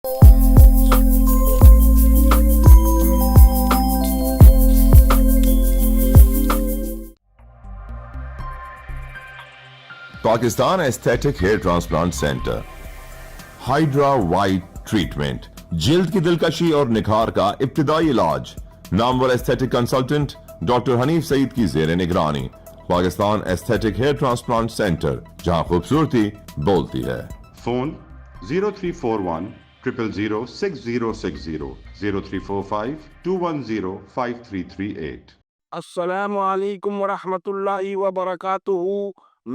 Pakistan aesthetic hair transplant centre, hydra white treatment, جلد کی دلکشی اور نکھار کا ابتدائی علاج، نامور aesthetic consultant doctor Hanif Saeed کی زیر نگرانی۔ Pakistan aesthetic hair transplant centre, جہاں خوبصورتی بولتی ہے۔ فون 0341 000 6060 0345 210 5338۔ السلام علیکم ورحمۃ اللہ وبرکاتہ۔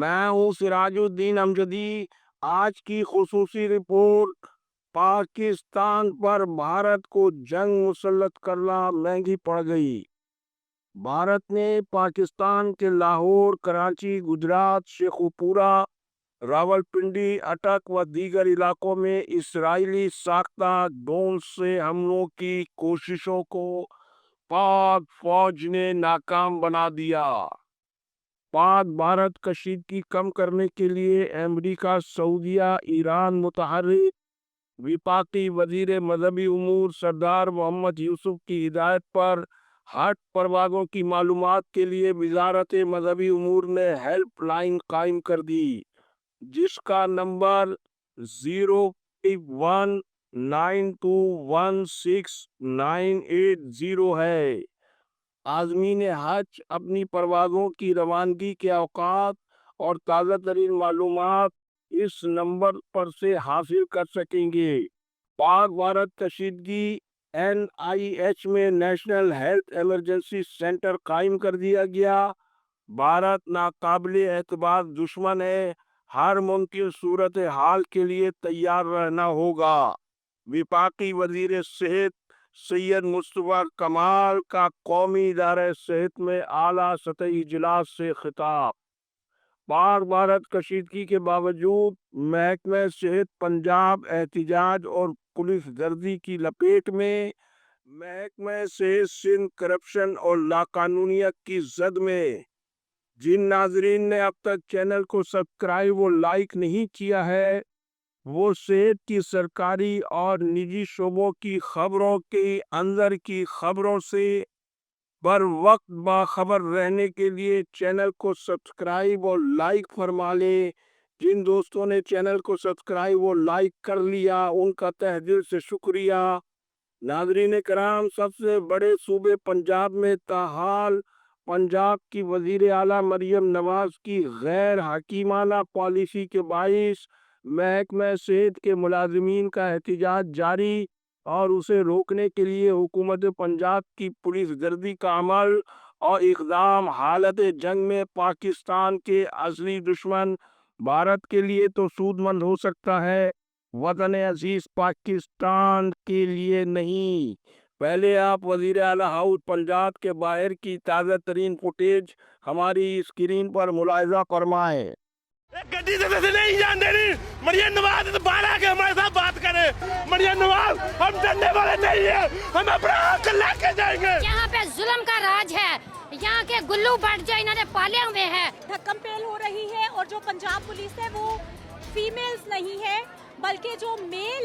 میں ہوں سراج الدین امجدی۔ آج کی خصوصی رپورٹ: پاکستان پر بھارت کو جنگ مسلط کرنا مہنگی پڑ گئی۔ بھارت نے پاکستان کے لاہور، کراچی، گجرات، شیخوپورہ، راولپنڈی، اٹک و دیگر علاقوں میں اسرائیلی ساختہ ڈرون سے حملوں کی کوششوں کو پاک فوج نے ناکام بنا دیا۔ پاک بھارت کشیدگی کم کرنے کے لیے امریکہ، سعودیہ، ایران متحرک۔ وفاقی وزیر مذہبی امور سردار محمد یوسف کی ہدایت پر ہٹ پروازوں کی معلومات کے لیے وزارت مذہبی امور نے ہیلپ لائن قائم کر دی، جس کا نمبر 0519216 ہے۔ عازمین حج اپنی پروازوں کی روانگی کے اوقات اور تازہ ترین معلومات اس نمبر پر سے حاصل کر سکیں گے۔ پاک بھارت کشیدگی NIH میں نیشنل ہیلتھ ایمرجنسی سینٹر قائم کر دیا گیا۔ بھارت ناقابل اعتبار دشمن ہے، ہر ممکن صورتحال کے لیے تیار رہنا ہوگا۔ وفاقی وزیر صحت سید مصطفیٰ کمال کا قومی ادارہ صحت میں اعلیٰ سطحی اجلاس سے خطاب۔ پاک بھارت کشیدگی کے باوجود محکمہ صحت پنجاب احتجاج اور پولیس گردی کی لپیٹ میں۔ محکمہ صحت سندھ کرپشن اور لاقانونیت کی زد میں۔ جن ناظرین نے اب تک چینل کو سبسکرائب و لائک نہیں کیا ہے، وہ صحت کی سرکاری اور نجی شعبوں کی خبروں کے اندر کی خبروں سے بر وقت باخبر رہنے کے لیے چینل کو سبسکرائب اور لائک فرما لیں۔ جن دوستوں نے چینل کو سبسکرائب اور لائک کر لیا، ان کا تہ دل سے شکریہ۔ ناظرین کرام، سب سے بڑے صوبے پنجاب میں تاحال پنجاب کی وزیر اعلیٰ مریم نواز کی غیر حکیمانہ پالیسی کے باعث محکمہ صحت کے ملازمین کا احتجاج جاری اور اسے روکنے کے لیے حکومت پنجاب کی پولیس گردی کا عمل اور اقدام حالت جنگ میں پاکستان کے اصلی دشمن بھارت کے لیے تو سود مند ہو سکتا ہے، وطن عزیز پاکستان کے لیے نہیں۔ پہلے آپ وزیر اعلیٰ ہاؤس پنجاب کے باہر کی تازہ ترین فوٹیج ہماری اسکرین پر ملاحظہ فرمائیں۔ گڈی سے نہیں جان دینی۔ مریم نواز تو باہر آ کے ہمارے ساتھ بات کرے۔ مریم نواز، ہم ڈرنے والے نہیں ہیں، ہم اپنا حق لے کے جائیں گے۔ یہاں پہ ظلم کا راج ہے، یہاں کے گلو بٹ جو انہوں نے پالے ہوئے ہیں۔ دھکم پیل ہو رہی ہے اور جو پنجاب پولیس ہے وہ فیمیلز نہیں ہے، بلکہ جو میل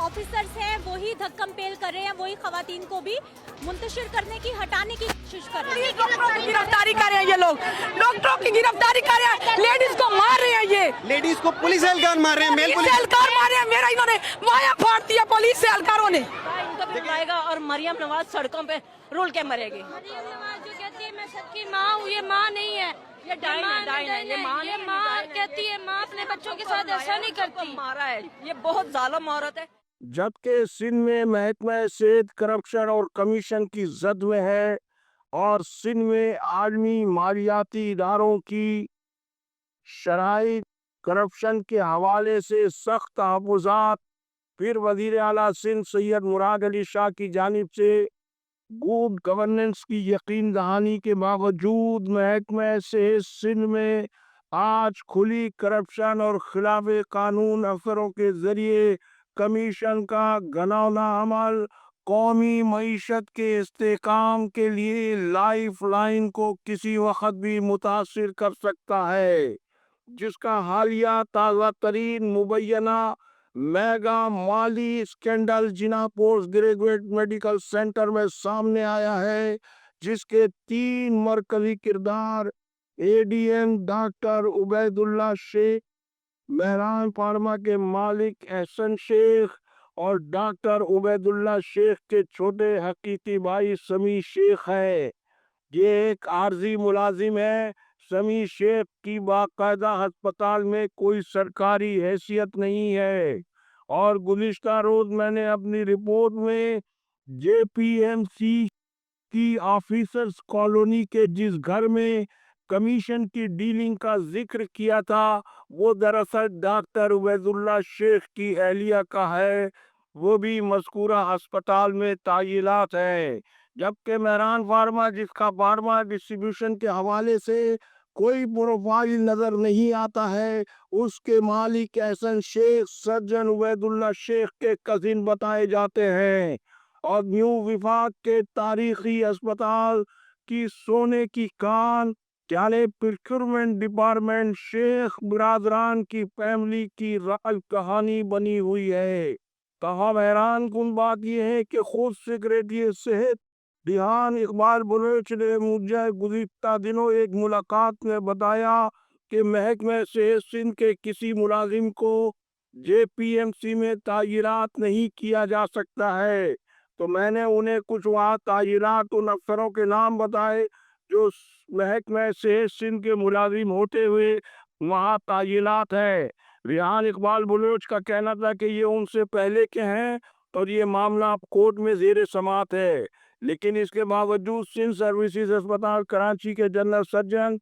آفیسرز ہیں وہی دھکم پیل کر رہے ہیں، وہی خواتین کو بھی منتشر کرنے کی، ہٹانے کی کوشش کر رہے ہیں۔ ڈاکٹروں کی گرفتاری کر رہے ہیں یہ لوگ، ڈاکٹروں کی گرفتاری کر رہے ہیں، لیڈیز کو مار رہے ہیں، یہ لیڈیز کو پولیس اہلکار مار رہے ہیں، میل پولیس اہلکار مار رہے ہیں۔ میرا انہوں نے وایا پھاڑ دیا پولیس اہلکاروں نے۔ ان کو بھی پائے گا اور مریم نواز سڑکوں پہ رول کے مرے گی۔ مریم نواز جو کہتی ہے میں سب کی ماں ہوں، یہ ماں نہیں ہے، یہ ڈائن ہے، یہ ماں کہتی ہے ماں اپنے بچوں کے ساتھ ایسا نہیں کرتی۔ مارا ہے، یہ بہت ظالم عورت ہے۔ جبکہ سندھ میں محکمہ صحت کرپشن اور کمیشن کی زد میں ہے اور سندھ میں عالمی مالیاتی اداروں کی شرائط کرپشن کے حوالے سے سخت تحفظات، پھر وزیر اعلیٰ سندھ سید مراد علی شاہ کی جانب سے گڈ گورننس کی یقین دہانی کے باوجود محکمہ صحت سندھ میں آج کھلی کرپشن اور خلاف قانون افسروں کے ذریعے کمیشن کا گھناؤنا عمل قومی معیشت کے استحکام کے لیے لائف لائن کو کسی وقت بھی متاثر کر سکتا ہے، جس کا حالیہ تازہ ترین مبینہ मेगा माली scandal Jinnah post graduate medical centre में सामने आया है, जिसके 3 मरकजी किरदार ADM doctor Ubaidullah Sheikh, Mehran pharma के मालिक एहसन शेख और डॉक्टर उबैदुल्ला शेख के छोटे हकीकी भाई समी शेख है। ये एक आर्जी मुलाजिम है। समी शेख की बाकायदा अस्पताल में कोई सरकारी हैसियत नहीं है और गुज़िश्ता रोज मैंने अपनी रिपोर्ट में जेपीएमसी की ऑफिसर्स कॉलोनी के जिस घर में कमीशन की डीलिंग का जिक्र किया था, वो दरअसल डॉक्टर उबैदुल्ला शेख की अहलिया का है। वो भी मज़कूरा अस्पताल में तायिलात है, जबकि मेहरान फार्मा, जिसका फार्मा डिस्ट्रीब्यूशन के हवाले से कोई प्रोफाइल नजर नहीं आता है, उसके मालिक एहसन शेख सर्जन उबैदुल्ला शेख के कजिन बताए जाते हैं। और न्यू विफाक के तारीखी अस्पताल की सोने की कान यानी प्रोक्योरमेंट डिपार्टमेंट शेख बिरादरान की फैमिली की राज कहानी बनी हुई है। तमाम हैरान कुन बात यह है कि खुद सेक्रेटरी सेहत रिहान इकबाल बलोच ने मुझे गुज़िश्ता दिनों एक मुलाकात में बताया कि महकमे सेहत सिंध के किसी मुलाजिम को जेपीएमसी में तायिनात नहीं किया जा सकता है। तो मैंने उन्हें कुछ वहाँ तायिनात उन अफसरों के नाम बताए जो महकमे सेहत सिंध के मुलाजिम होते हुए वहाँ तायिनात है। रिहान इकबाल बलोच का कहना था कि ये उनसे पहले के हैं और ये मामला अब कोर्ट में जेर समाअत है, लेकिन इसके बावजूद सिंध सर्विसेज अस्पताल कराची के जनरल सर्जन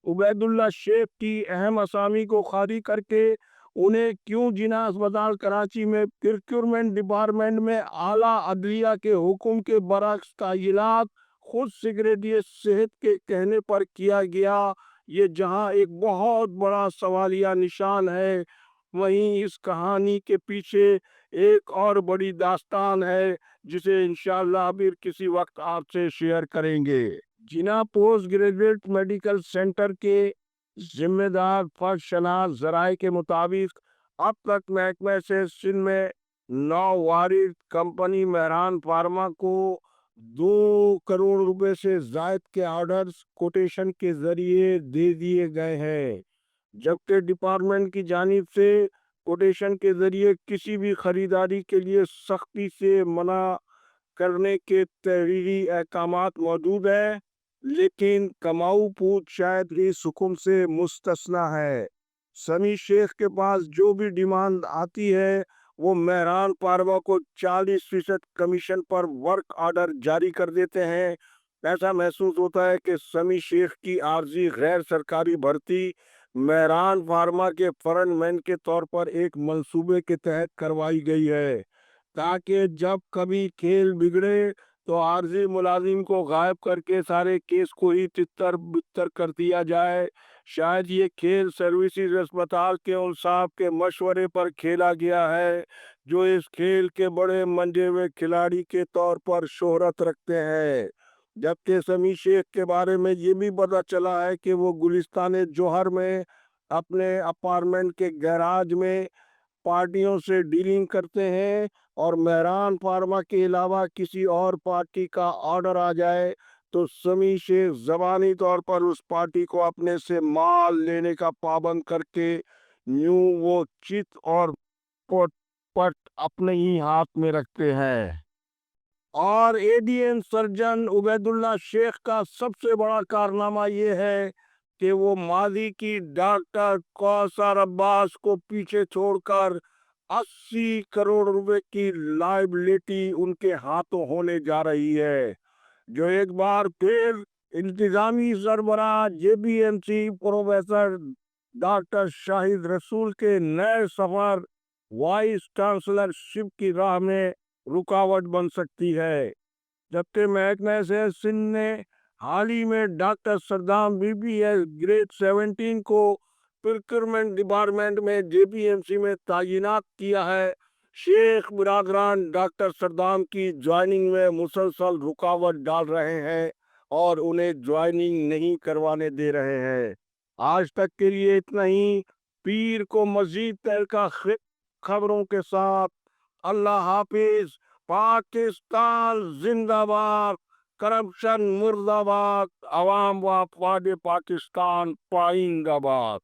उबैदुल्ला शेख की अहम असामी को खारिज करके उन्हें क्यों जिना अस्पताल कराची में प्रोक्योरमेंट डिपार्टमेंट में आला अदलिया के हुक्म के बरक्स तायिनात खुद सेक्रेटरी सेहत के कहने पर किया गया, ये जहां एक बहुत बड़ा सवालिया निशान है, वहीं इस कहानी के पीछे एक और बड़ी दास्तान है, जिसे इंशाअल्लाह फिर किसी वक्त आपसे शेयर करेंगे। जिना पोस्ट ग्रेजुएट मेडिकल सेंटर के जिम्मेदार फर्ज शनास जराए के मुताबिक अब तक महकमे से सिंध में 9 वारिद कंपनी मेहरान फार्मा को 2 करोड़ रुपए से जायद के ऑर्डर्स कोटेशन के जरिए दे दिए गए हैं, जबकि डिपार्टमेंट की जानिब से कोटेशन के जरिए किसी भी खरीदारी के लिए सख्ती से मना करने के तहरीरी अहकामात मौजूद है, लेकिन कमाऊ पूत शायद इस हुक्म से मुस्तस्ना है। समी शेख के पास जो भी डिमांड आती है, वो मेहरान फार्मा को 40% कमीशन पर वर्क ऑर्डर जारी कर देते हैं। ऐसा महसूस होता है कि समी शेख की आर्जी गैर सरकारी भर्ती मेहरान फार्मा के फ्रंटमैन के तौर पर एक मंसूबे के तहत करवाई गई है, ताकि जब कभी खेल बिगड़े तो आर्जी मुलाजिम को गायब करके सारे केस को ही तितर बितर कर दिया जाए। शायद ये खेल सर्विसेज अस्पताल के उन साहब के मशवरे पर खेला गया है, जो इस खेल के बड़े मंजे हुए खिलाड़ी के तौर पर शोहरत रखते हैं। जबकि समी शेख के बारे में ये भी पता चला है कि वो गुलिस्तान जौहर में अपने अपार्टमेंट के गैराज में पार्टियों से डीलिंग करते हैं, और मेहरान फार्मा के अलावा किसी और पार्टी का ऑर्डर आ जाए तो समी शेख जबानी तौर पर उस पार्टी को अपने से माल लेने का पाबंद करके यूं वो चित और पट पट अपने ही हाथ में रखते हैं। और एडीएम सर्जन उबैदुल्ला शेख का सबसे बड़ा कारनामा ये है कि वो मादी की डॉक्टर कौसर अब्बास को पीछे छोड़कर 80 करोड़ रुपए की लायबिलिटी उनके हाथों होने जा रही है, जो एक बार फिर इंतजामी सरबराह जेबीएमसी प्रोफेसर डॉक्टर शाहिद रसूल के नए सफर वाइस चांसलरशिप की राह में रुकावट बन सकती है। जबकि महकमे से सिंध ने हाल ही में डॉक्टर सद्दाम बीबीएस ग्रेड 17 को प्रोक्योरमेंट डिपार्टमेंट में जेपीएमसी में तायिनात किया है, शेख बिरादरान डॉक्टर सद्दाम की ज्वाइनिंग में मुसलसल रुकावट डाल रहे हैं और उन्हें ज्वाइनिंग नहीं करवाने दे रहे हैं। आज तक के लिए इतना ही। पीर को मजीद तहलका खबरों के साथ। अल्लाह हाफिज। पाकिस्तान जिंदाबाद, करप्शन मुर्दाबाद, अवाम व अफवाद पाकिस्तान पाइंदाबाद।